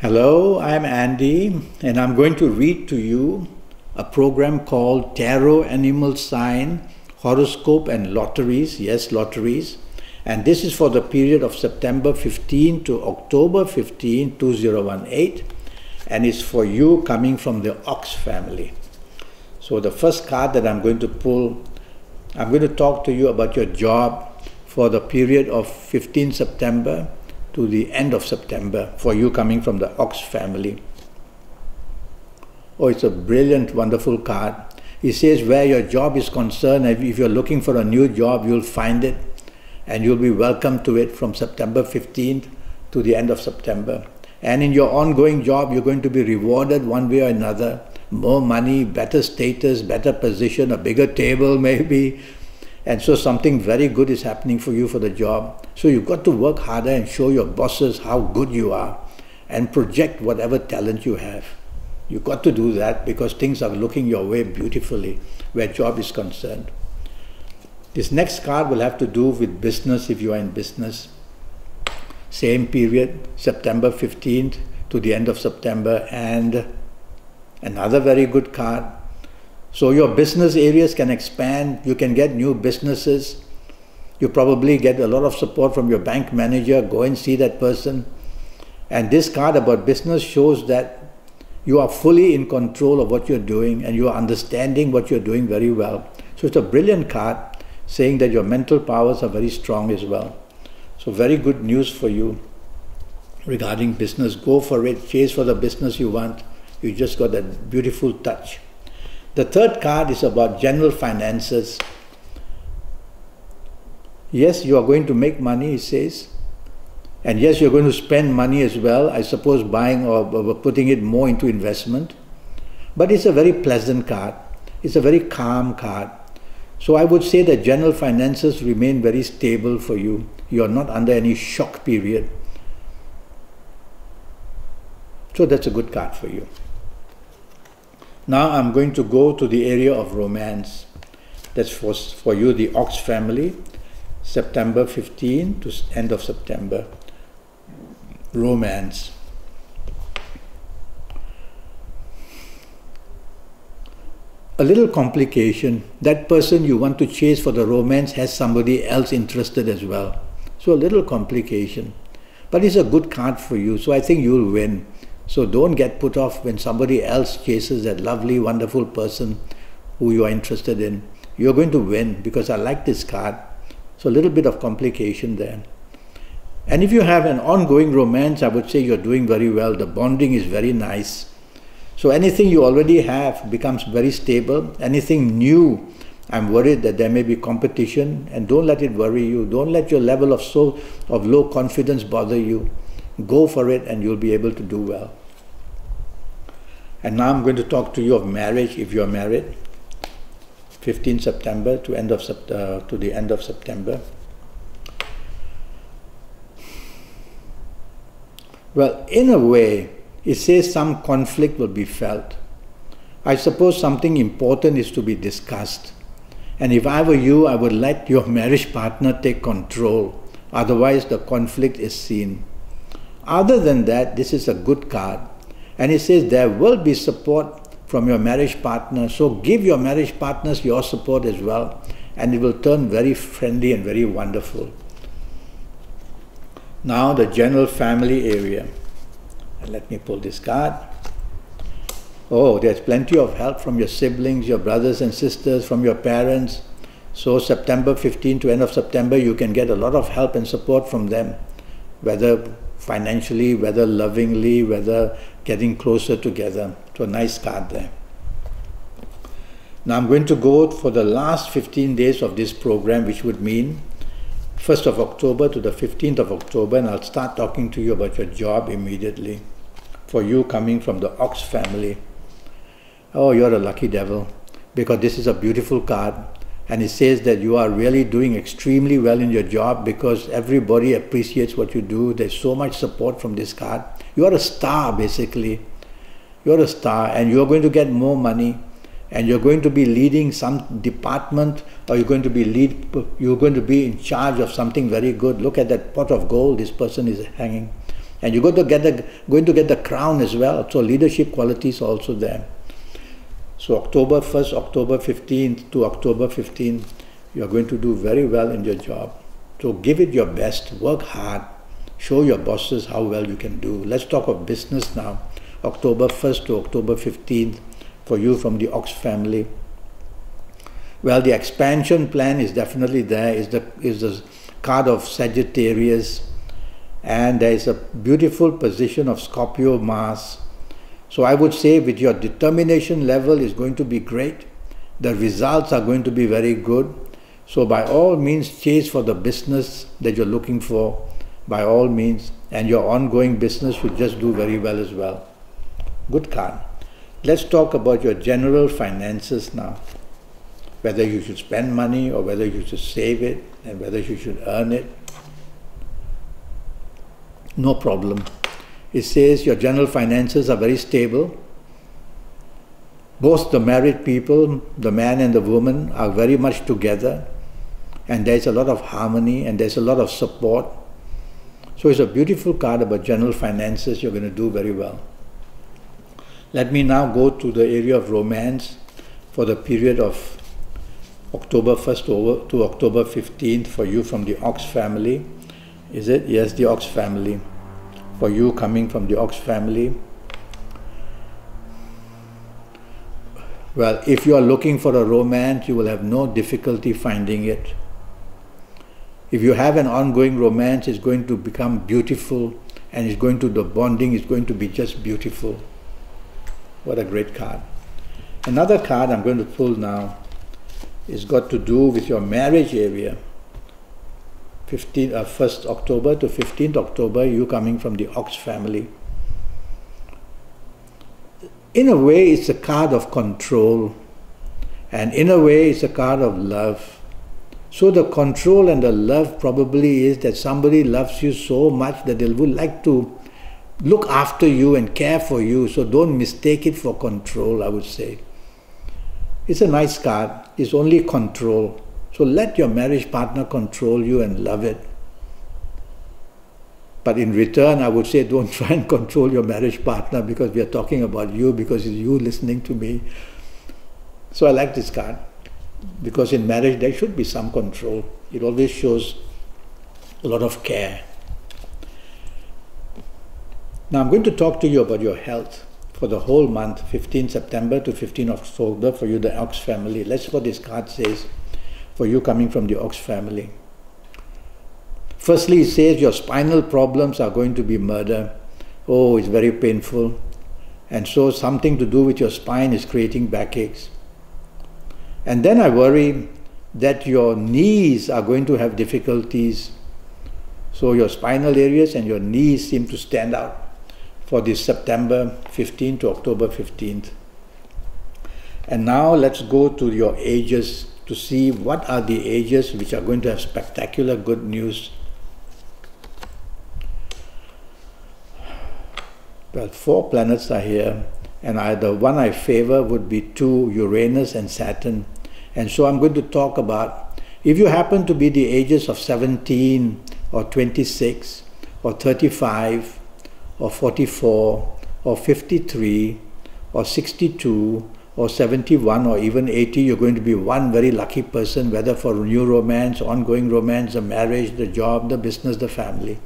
Hello, I'm Andy, and I'm going to read to you a program called Tarot Animal Sign, Horoscope and Lotteries. Yes, Lotteries. And this is for the period of September 15 to October 15, 2018. And it's for you coming from the Ox family. So the first card that I'm going to pull, I'm going to talk to you about your job for the period of 15 September to the end of September for you coming from the Ox family. Oh, it's a brilliant, wonderful card. It says where your job is concerned, if you're looking for a new job, you'll find it and you'll be welcome to it from September 15th to the end of September. And in your ongoing job, you're going to be rewarded one way or another. More money, better status, better position, a bigger table maybe. And so something very good is happening for you for the job. So you've got to work harder and show your bosses how good you are and project whatever talent you have. You've got to do that because things are looking your way beautifully where job is concerned. This next card will have to do with business if you are in business. Same period, September 15th to the end of September, and another very good card. So your business areas can expand, you can get new businesses, you probably get a lot of support from your bank manager, go and see that person. And this card about business shows that you are fully in control of what you're doing and you are understanding what you're doing very well. So it's a brilliant card saying that your mental powers are very strong as well. So very good news for you regarding business. Go for it, chase for the business you want. You just got that beautiful touch. The third card is about general finances. Yes, you are going to make money, it says. And yes, you're going to spend money as well, I suppose buying or putting it more into investment. But it's a very pleasant card. It's a very calm card. So I would say that general finances remain very stable for you. You are not under any shock period. So that's a good card for you. Now I'm going to go to the area of romance. That's for you, the Ox family, September 15 to end of September. Romance. A little complication. That person you want to chase for the romance has somebody else interested as well. So a little complication. But it's a good card for you, so I think you'll win. So don't get put off when somebody else chases that lovely, wonderful person who you are interested in. You're going to win because I like this card. So a little bit of complication there. And if you have an ongoing romance, I would say you're doing very well. The bonding is very nice. So anything you already have becomes very stable. Anything new, I'm worried that there may be competition, and don't let it worry you. Don't let your level of low confidence bother you. Go for it and you'll be able to do well. And now I'm going to talk to you of marriage if you're married. 15 September to the end of September. Well, in a way, it says some conflict will be felt. I suppose something important is to be discussed. And if I were you, I would let your marriage partner take control. Otherwise, the conflict is seen. Other than that, this is a good card. And it says there will be support from your marriage partner. So give your marriage partners your support as well. And it will turn very friendly and very wonderful. Now the general family area. And let me pull this card. Oh, there's plenty of help from your siblings, your brothers and sisters, from your parents. So September 15 to end of September, you can get a lot of help and support from them. Whether financially, whether lovingly, whether getting closer together. So a nice card there. Now I'm going to go for the last 15 days of this program, which would mean 1st of October to the 15th of October, and I'll start talking to you about your job immediately. For you coming from the Ox family. Oh, you're a lucky devil, because this is a beautiful card. And it says that you are really doing extremely well in your job because everybody appreciates what you do. There's so much support from this card. You are a star, basically. You're a star, and you're going to get more money, and you're going to be leading some department, or you're going to be in charge of something very good. Look at that pot of gold this person is hanging. And you're going to get the crown as well. So leadership qualities also there. So October 1st, October 15th to October 15th, you're going to do very well in your job. So give it your best, work hard, show your bosses how well you can do. Let's talk of business now. October 1st to October 15th for you from the Ox family. Well, the expansion plan is definitely there. Is the card of Sagittarius, and there is a beautiful position of Scorpio Mars. So I would say with your determination level is going to be great. The results are going to be very good. So by all means chase for the business that you're looking for, by all means, and your ongoing business should just do very well as well. Good card. Let's talk about your general finances now. Whether you should spend money or whether you should save it and whether you should earn it. No problem. It says your general finances are very stable. Both the married people, the man and the woman, are very much together, and there's a lot of harmony and there's a lot of support. So it's a beautiful card about general finances. You're going to do very well. Let me now go to the area of romance for the period of October 1st to October 15th for you from the Ox family. Is it? Yes, the Ox family. For you coming from the Ox family. Well, if you are looking for a romance, you will have no difficulty finding it. If you have an ongoing romance, it's going to become beautiful, and the bonding is going to be just beautiful. What a great card. Another card I'm going to pull now is got to do with your marriage area. 1st October to 15th October, you coming from the Ox family. In a way, it's a card of control, and in a way, it's a card of love. So the control and the love probably is that somebody loves you so much that they would like to look after you and care for you. So don't mistake it for control, I would say. It's a nice card. It's only control. So let your marriage partner control you and love it. But in return, I would say don't try and control your marriage partner, because we are talking about you, because it's you listening to me. So I like this card, because in marriage there should be some control. It always shows a lot of care. Now I'm going to talk to you about your health for the whole month, 15 September to 15 October for you, the Ox family. Let's see what this card says for you coming from the Ox family. Firstly, it says your spinal problems are going to be murder. Oh, it's very painful. And so something to do with your spine is creating backaches. And then I worry that your knees are going to have difficulties. So your spinal areas and your knees seem to stand out for this September 15th to October 15th. And now let's go to your ages to see what are the ages which are going to have spectacular good news. Well, 4 planets are here, and the one I favor would be 2, Uranus and Saturn. And so I'm going to talk about, if you happen to be the ages of 17 or 26 or 35 or 44 or 53 or 62 or 71 or even 80, you're going to be one very lucky person, whether for new romance, ongoing romance, the marriage, the job, the business, the family.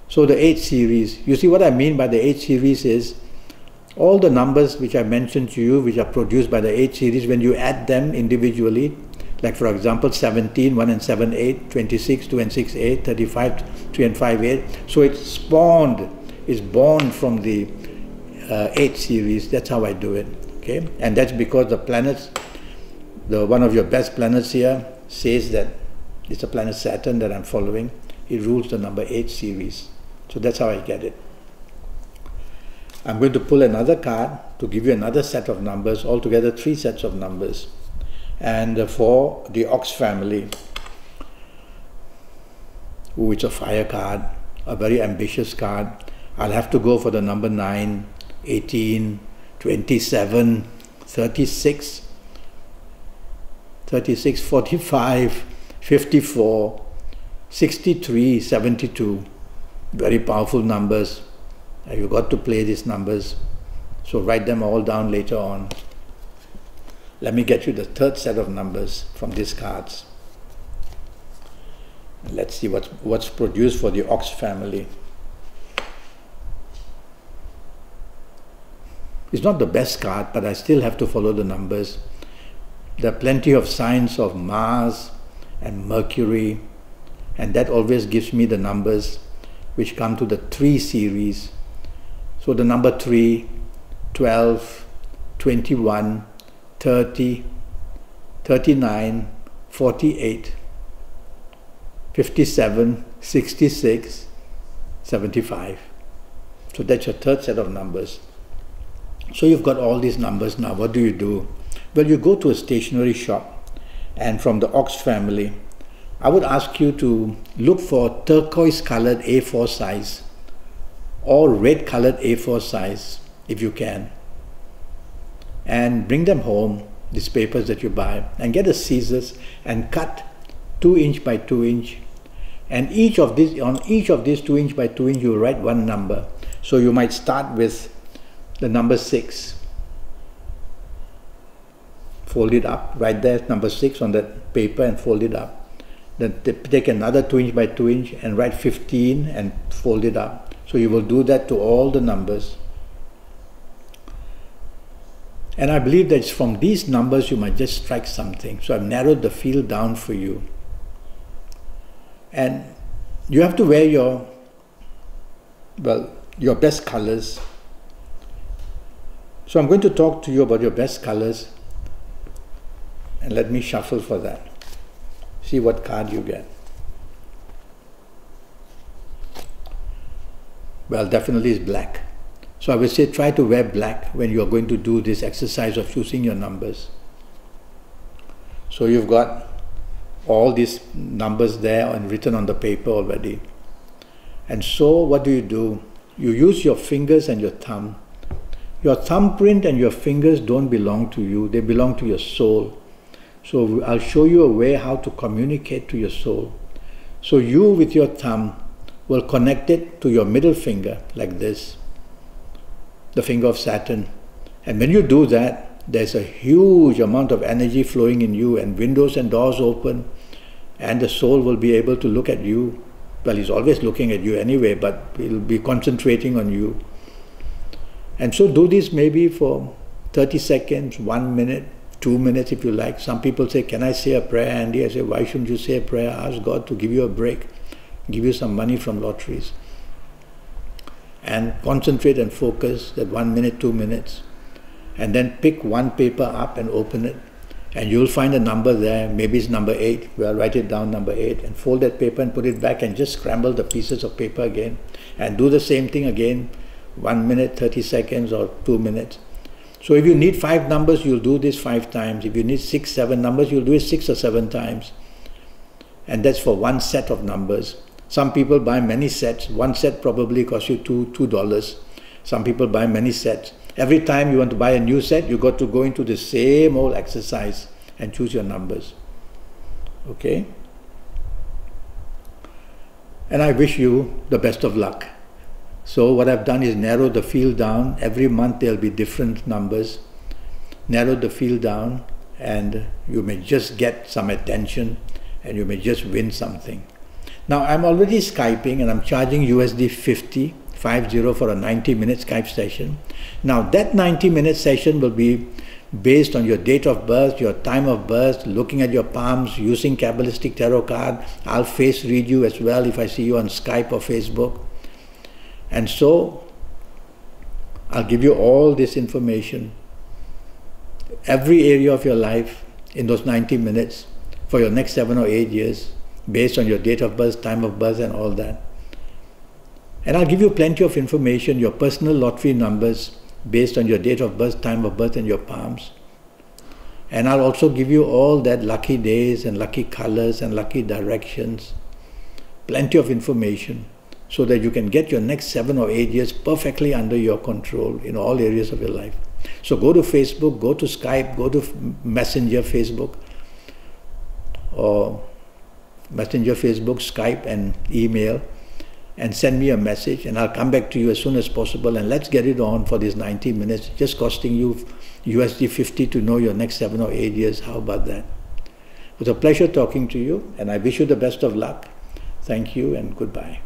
So the 8 series, you see what I mean by the 8 series is all the numbers which I mentioned to you, which are produced by the 8 series, when you add them individually, like for example 17, 1 and 7, 8, 26, 2 and 6, 8, 35, 3 and 5, 8. So it's born from the 8 series. That's how I do it. Okay, and that's because the planets, one of your best planets here says that it's a planet Saturn that I'm following. It rules the number 8 series. So that's how I get it. I'm going to pull another card to give you another set of numbers, altogether 3 sets of numbers. And for the Ox family, it's a fire card, a very ambitious card. I'll have to go for the number 9, 18, 27, 36, 45, 54, 63, 72. Very powerful numbers. You've got to play these numbers. So write them all down later on. Let me get you the third set of numbers from these cards. Let's see what's produced for the Ox family. It's not the best card, but I still have to follow the numbers. There are plenty of signs of Mars and Mercury, and that always gives me the numbers which come to the 3 series. So the number 3, 12, 21, 30, 39, 48, 57, 66, 75. So that's your third set of numbers. So you've got all these numbers now. What do? Well, you go to a stationery shop, and from the Ox family, I would ask you to look for turquoise colored A4 size or red colored A4 size if you can, and bring them home, these papers that you buy, and get a scissors and cut 2 inch by 2 inch, and on each of these 2 inch by 2 inch you write one number. So you might start with the number 6, fold it up, write there number 6 on that paper and fold it up. Then take another 2 inch by 2 inch and write 15 and fold it up. So you will do that to all the numbers. And I believe that from these numbers you might just strike something. So I've narrowed the field down for you. And you have to wear your best colors. So I'm going to talk to you about your best colors, and let me shuffle for that. See what card you get. Well, definitely it's black. So I would say try to wear black when you are going to do this exercise of choosing your numbers. So you've got all these numbers there and written on the paper already. And so what do? You use your fingers and your thumb. Your thumbprint and your fingers don't belong to you, they belong to your soul. So I'll show you a way how to communicate to your soul. So you with your thumb will connect it to your middle finger like this, the finger of Saturn. And when you do that, there's a huge amount of energy flowing in you, and windows and doors open, and the soul will be able to look at you. Well, he's always looking at you anyway, but he'll be concentrating on you. And so do this maybe for 30 seconds, 1 minute, 2 minutes if you like. Some people say, can I say a prayer, Andy? I say, why shouldn't you say a prayer? Ask God to give you a break, give you some money from Lotteries. And concentrate and focus that 1 minute, 2 minutes. And then pick one paper up and open it. And you'll find a number there, maybe it's number 8. Well, write it down, number 8, and fold that paper and put it back and just scramble the pieces of paper again. And do the same thing again, 1 minute, 30 seconds or 2 minutes. So if you need 5 numbers, you'll do this 5 times. If you need 6, 7 numbers, you'll do it 6 or 7 times. And that's for one set of numbers. Some people buy many sets. One set probably costs you $2. Some people buy many sets. Every time you want to buy a new set, you got to go into the same old exercise and choose your numbers. Okay? And I wish you the best of luck. So what I've done is narrow the field down. Every month there'll be different numbers. Narrow the field down, and you may just get some attention and you may just win something. Now I'm already Skyping, and I'm charging USD 50 for a 90-minute Skype session. Now that 90-minute session will be based on your date of birth, your time of birth, looking at your palms, using Kabbalistic Tarot card. I'll face read you as well if I see you on Skype or Facebook. And so I'll give you all this information, every area of your life in those 90 minutes for your next 7 or 8 years, based on your date of birth, time of birth and all that. And I'll give you plenty of information, your personal lottery numbers based on your date of birth, time of birth and your palms. And I'll also give you all that lucky days and lucky colors and lucky directions, plenty of information, so that you can get your next 7 or 8 years perfectly under your control in all areas of your life. So go to Facebook, go to Skype, go to Messenger Facebook, or Messenger, Facebook, Skype and email, and send me a message, and I'll come back to you as soon as possible, and let's get it on for these 90 minutes, just costing you USD 50 to know your next 7 or 8 years. How about that? It was a pleasure talking to you, and I wish you the best of luck. Thank you and goodbye.